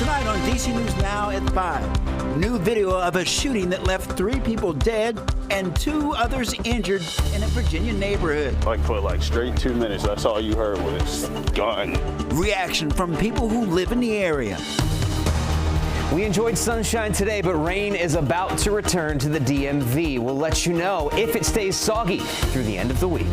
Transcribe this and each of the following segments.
Tonight on DC News Now at 5, new video of a shooting that left 3 people dead and 2 others injured in a Virginia neighborhood. For straight 2 minutes, that's all you heard was gun. Reaction from people who live in the area. We enjoyed sunshine today, but rain is about to return to the DMV. We'll let you know if it stays soggy through the end of the week.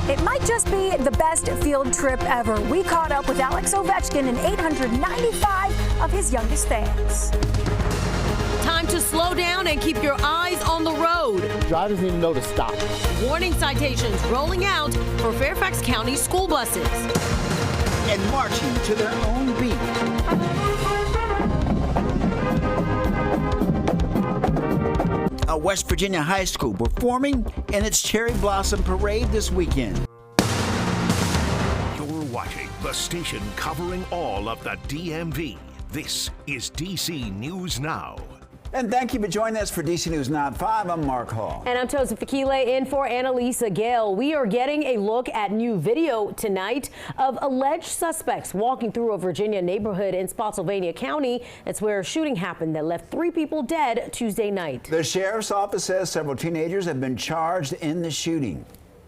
It might just be the best field trip ever. We caught up with Alex Ovechkin and 895 of his youngest fans. Time to slow down and keep your eyes on the road. Drivers need to know to stop. Warning citations rolling out for Fairfax County school buses. And marching to their own beat. A West Virginia high school performing in its Cherry Blossom Parade this weekend. You're watching the station covering all of the DMV. This is DC News Now. And thank you for joining us for DC News Now at 5. I'm Mark Hall. And I'm Joseph Akile in for Annalisa Gale. We are getting a look at new video tonight of alleged suspects walking through a Virginia neighborhood in Spotsylvania County. That's where a shooting happened that left 3 people dead Tuesday night. The sheriff's office says several teenagers have been charged in the shooting.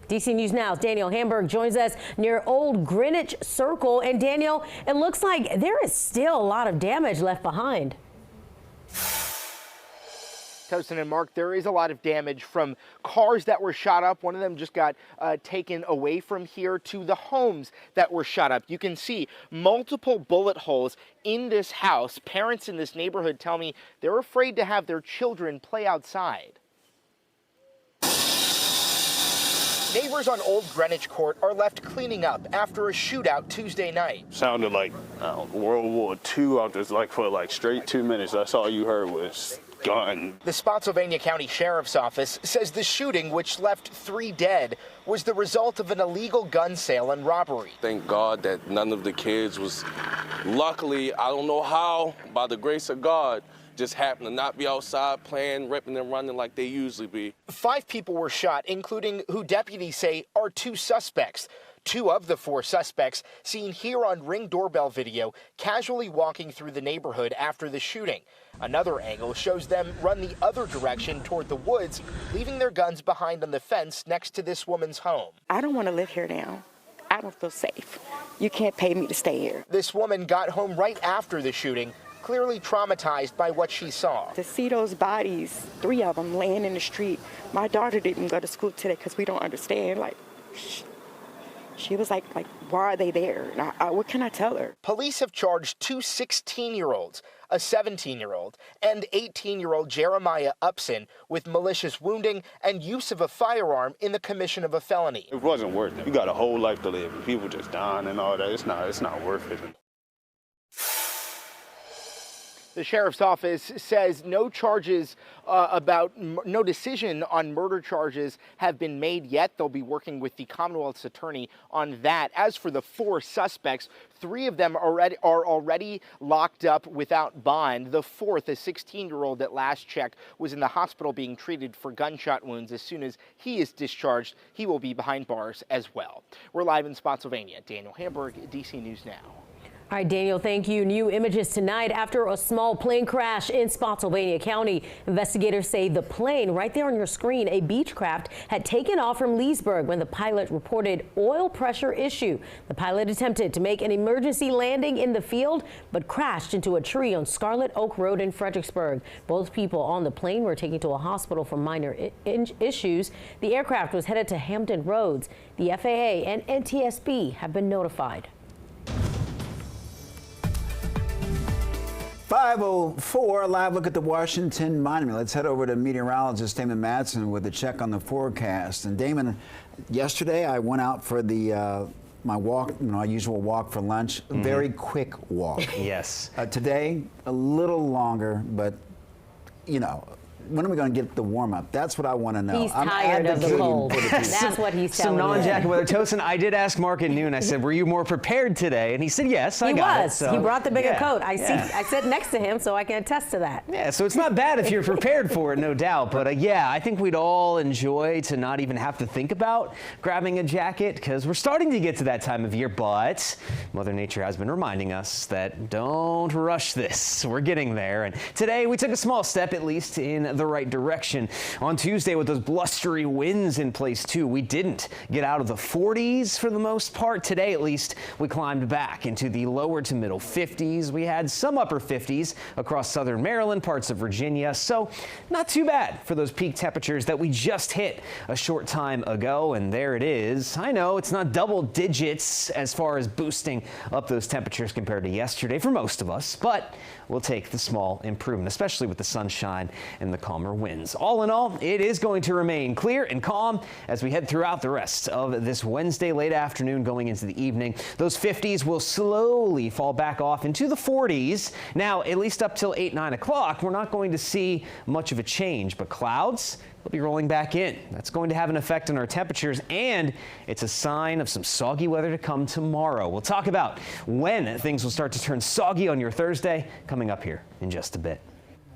DC News Now's Daniel Hamburg joins us near Old Greenwich Circle. And Daniel, it looks like there is still a lot of damage left behind. Tosin and Mark, there is a lot of damage from cars that were shot up. One of them just got taken away from here to the homes that were shot up. You can see multiple bullet holes in this house. Parents in this neighborhood tell me they're afraid to have their children play outside. Neighbors on Old Greenwich Court are left cleaning up after a shootout Tuesday night. Sounded like World War II out there, for straight 2 minutes. That's all you heard was gun. The Spotsylvania County Sheriff's Office says the shooting, which left 3 dead, was the result of an illegal gun sale and robbery. Thank God that none of the kids was, luckily, I don't know how, by the grace of God, just happened to not be outside playing, ripping and running like they usually be. 5 people were shot, including who deputies say are 2 suspects. 2 of the 4 suspects seen here on Ring doorbell video casually walking through the neighborhood after the shooting. Another angle shows them run the other direction toward the woods, leaving their guns behind on the fence next to this woman's home. I don't want to live here now. I don't feel safe. You can't pay me to stay here. This woman got home right after the shooting, clearly traumatized by what she saw. To see those bodies, 3 of them laying in the street. My daughter didn't go to school today because we don't understand. She was like, why are they there? What can I tell her? Police have charged 2 16-year-olds, a 17-year-old and 18-year-old Jeremiah Upson with malicious wounding and use of a firearm in the commission of a felony. It wasn't worth it. You got a whole life to live, and people just dying and all that. It's not worth it. The sheriff's office says no decision on murder charges have been made yet. They'll be working with the Commonwealth's attorney on that. As for the 4 suspects, 3 of them are already locked up without bond. The 4th, a 16-year-old at last check, was in the hospital being treated for gunshot wounds. As soon as he is discharged, he will be behind bars as well. We're live in Spotsylvania. Daniel Hamburg, DC News Now. All right, Daniel, thank you. New images tonight after a small plane crash in Spotsylvania County. Investigators say the plane, right there on your screen, a Beechcraft, had taken off from Leesburg when the pilot reported oil pressure issue. The pilot attempted to make an emergency landing in the field, but crashed into a tree on Scarlet Oak Road in Fredericksburg. Both people on the plane were taken to a hospital for minor issues. The aircraft was headed to Hampton Roads. The FAA and NTSB have been notified. 5:04, a live look at the Washington Monument. Let's head over to meteorologist Damon Madsen with a check on the forecast. And Damon, yesterday I went out for the my walk, my usual walk for lunch. A very quick walk. Yes. Today, a little longer, but when are we going to get the warm up? That's what I want to know. He's I'm tired of the advocating cold. for the people. That's what he's Some telling me. non-jacket weather. Tosin, I did ask Mark at noon. I said, "Were you more prepared today?" And he said, "Yes, I got it." So, He brought the bigger yeah, coat. I yeah. sit next to him, so I can attest to that. Yeah, so it's not bad if you're prepared for it, no doubt. But yeah, I think we'd all enjoy to not even have to think about grabbing a jacket because we're starting to get to that time of year. But Mother Nature has been reminding us that don't rush this. We're getting there. And today we took a small step, at least in the right direction. On Tuesday, with those blustery winds in place too, we didn't get out of the 40s for the most part. Today, at least, we climbed back into the lower to middle 50s. We had some upper 50s across southern Maryland, parts of Virginia. So not too bad for those peak temperatures that we just hit a short time ago. And there it is. I know it's not double digits as far as boosting up those temperatures compared to yesterday for most of us, but we'll take the small improvement, especially with the sunshine and the calmer winds. All in all, it is going to remain clear and calm as we head throughout the rest of this Wednesday late afternoon going into the evening. Those 50s will slowly fall back off into the 40s. Now, at least up till 8, 9 o'clock, we're not going to see much of a change, but clouds will be rolling back in. That's going to have an effect on our temperatures, and it's a sign of some soggy weather to come tomorrow. We'll talk about when things will start to turn soggy on your Thursday coming up here in just a bit.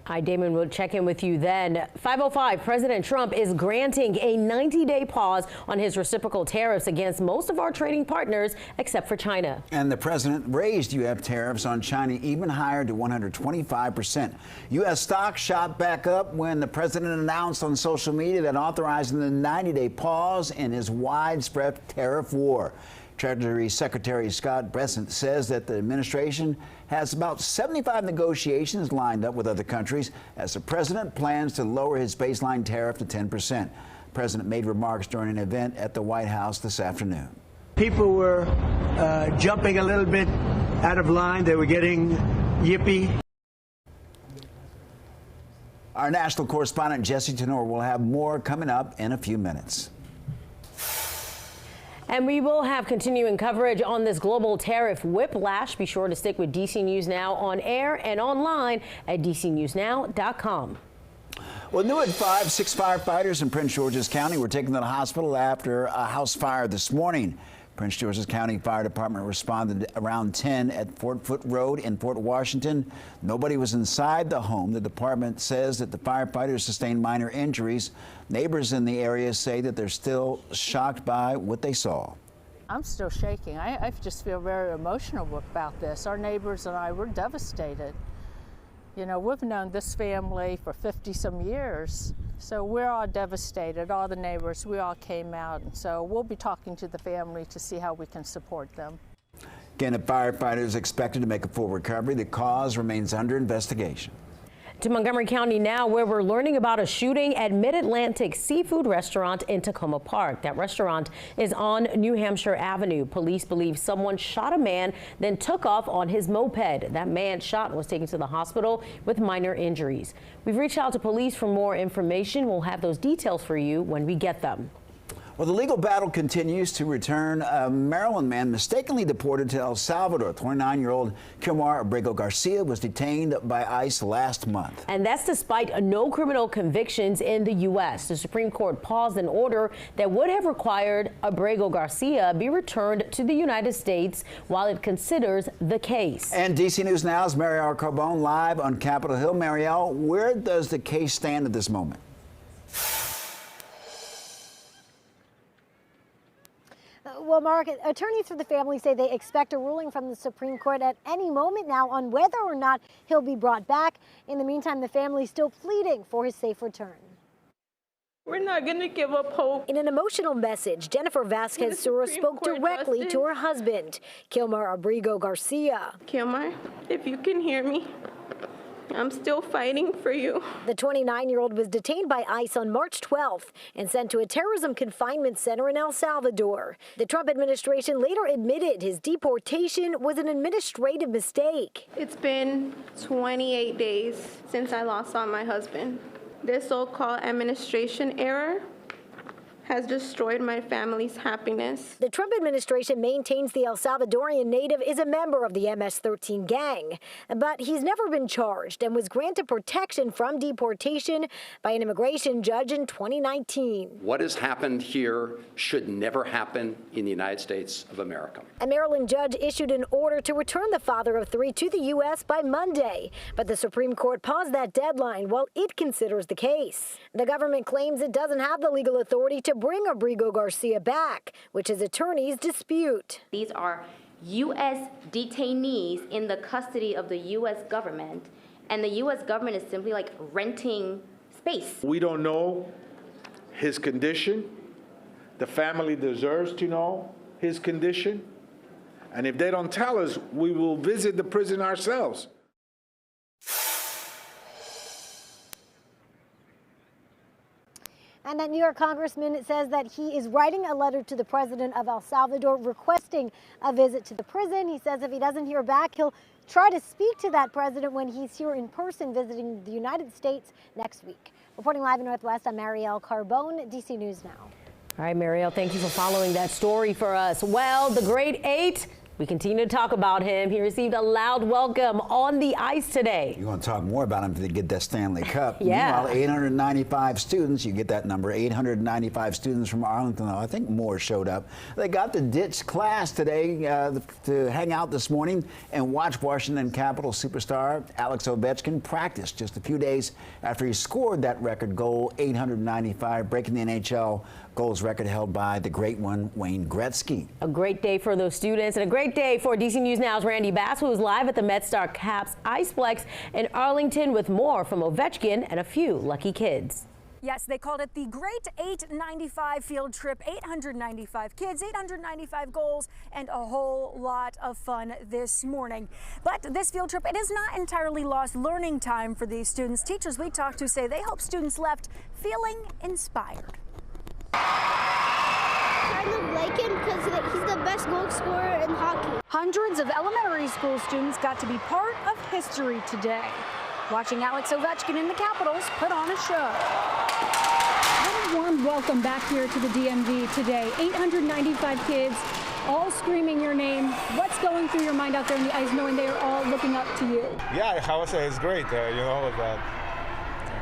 Hi, Damon. We'll check in with you then. 5:05, President Trump is granting a 90-day pause on his reciprocal tariffs against most of our trading partners, except for China. And the president raised U.S. tariffs on China even higher to 125%. U.S. stocks shot back up when the president announced on social media that authorizing the 90-day pause in his widespread tariff war. Treasury Secretary Scott Bessent says that the administration has about 75 negotiations lined up with other countries as the president plans to lower his baseline tariff to 10%. The president made remarks during an event at the White House this afternoon. People were jumping a little bit out of line. They were getting yippy. Our national correspondent Jesse Tenor will have more coming up in a few minutes. And we will have continuing coverage on this global tariff whiplash. Be sure to stick with DC News Now on air and online at dcnewsnow.com. Well, new at 5, 6 firefighters in Prince George's County were taken to the hospital after a house fire this morning. Prince George's County Fire Department responded around 10 at Fort Foote Road in Fort Washington. Nobody was inside the home. The department says that the firefighters sustained minor injuries. Neighbors in the area say that they're still shocked by what they saw. I'm still shaking. I just feel very emotional about this. Our neighbors and I were devastated. You know, we've known this family for 50-some years. So we're all devastated, all the neighbors, we all came out. And so we'll be talking to the family to see how we can support them. Again, the firefighters expected to make a full recovery. The cause remains under investigation. To Montgomery County now, where we're learning about a shooting at Mid-Atlantic Seafood Restaurant in Tacoma Park. That restaurant is on New Hampshire Avenue. Police believe someone shot a man, then took off on his moped. That man shot and was taken to the hospital with minor injuries. We've reached out to police for more information. We'll have those details for you when we get them. Well, the legal battle continues to return a Maryland man mistakenly deported to El Salvador. 29-year-old Kilmar Abrego Garcia was detained by ICE last month. And that's despite no criminal convictions in the U.S. The Supreme Court paused an order that would have required Abrego Garcia be returned to the United States while it considers the case. And DC News Now's Marielle Carbone live on Capitol Hill. Marielle, where does the case stand at this moment? Well, Mark, attorneys for the family say they expect a ruling from the Supreme Court at any moment now on whether or not he'll be brought back. In the meantime, the family is still pleading for his safe return. We're not going to give up hope. In an emotional message, Jennifer Vasquez Sura spoke directly to her husband, Kilmar Abrego Garcia. Kilmar, if you can hear me, I'm still fighting for you. The 29-year-old was detained by ICE on March 12th and sent to a terrorism confinement center in El Salvador. The Trump administration later admitted his deportation was an administrative mistake. It's been 28 days since I lost on my husband. This so-called administration error has destroyed my family's happiness. The Trump administration maintains the El Salvadorian native is a member of the MS-13 gang, but he's never been charged and was granted protection from deportation by an immigration judge in 2019. What has happened here should never happen in the United States of America. A Maryland judge issued an order to return the father of 3 to the U.S. by Monday, but the Supreme Court paused that deadline while it considers the case. The government claims it doesn't have the legal authority to bring Abrigo Garcia back, which his attorneys dispute. These are U.S. detainees in the custody of the U.S. government, and the U.S. government is simply like renting space. We don't know his condition. The family deserves to know his condition. And if they don't tell us, we will visit the prison ourselves. And that New York congressman says that he is writing a letter to the president of El Salvador requesting a visit to the prison. He says if he doesn't hear back, he'll try to speak to that president when he's here in person visiting the United States next week. Reporting live in Northwest, I'm Marielle Carbone, DC News Now. All right, Marielle, thank you for following that story for us. Well, the grade 8, we continue to talk about him. He received a loud welcome on the ice today. You're going to talk more about him if they get that Stanley Cup. Yeah. Meanwhile, 895 students, you get that number, 895 students from Arlington. I think more showed up. They got to ditch class today to hang out this morning and watch Washington Capitals superstar Alex Ovechkin practice just a few days after he scored that record goal, 895, breaking the NHL goals record held by the great one, Wayne Gretzky. A great day for those students and a great day for DC News Now's Randy Bass, who is live at the MedStar Caps Iceplex in Arlington with more from Ovechkin and a few lucky kids. Yes, they called it the Great 895 Field Trip. 895 kids, 895 goals, and a whole lot of fun this morning. But this field trip, it is not entirely lost learning time for these students. Teachers we talked to say they hope students left feeling inspired. I love Lakin because he's the best goal scorer in hockey. Hundreds of elementary school students got to be part of history today, watching Alex Ovechkin and the Capitals put on a show. What a warm welcome back here to the DMV today. 895 kids, all screaming your name. What's going through your mind out there on the ice, knowing they are all looking up to you? Yeah, I would say it's great.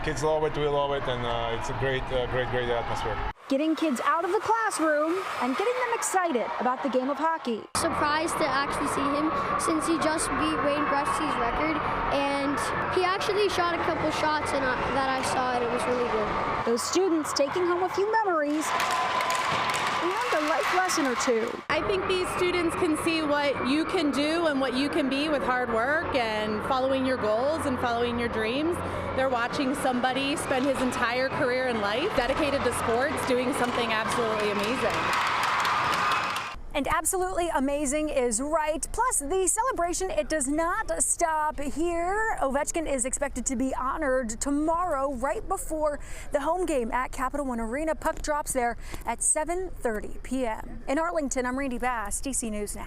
Kids love it, we love it, and it's a great atmosphere. Getting kids out of the classroom and getting them excited about the game of hockey. Surprised to actually see him since he just beat Wayne Gretzky's record, and he actually shot a couple shots and that I saw, and it was really good. Those students taking home a few memories and a life lesson or two. I think these students can see what you can do and what you can be with hard work and following your goals and following your dreams. They're watching somebody spend his entire career and life dedicated to sports, doing something absolutely amazing. And absolutely amazing is right. Plus, the celebration, it does not stop here. Ovechkin is expected to be honored tomorrow, right before the home game at Capital One Arena. Puck drops there at 7:30 p.m. In Arlington, I'm Randy Bass, DC News Now.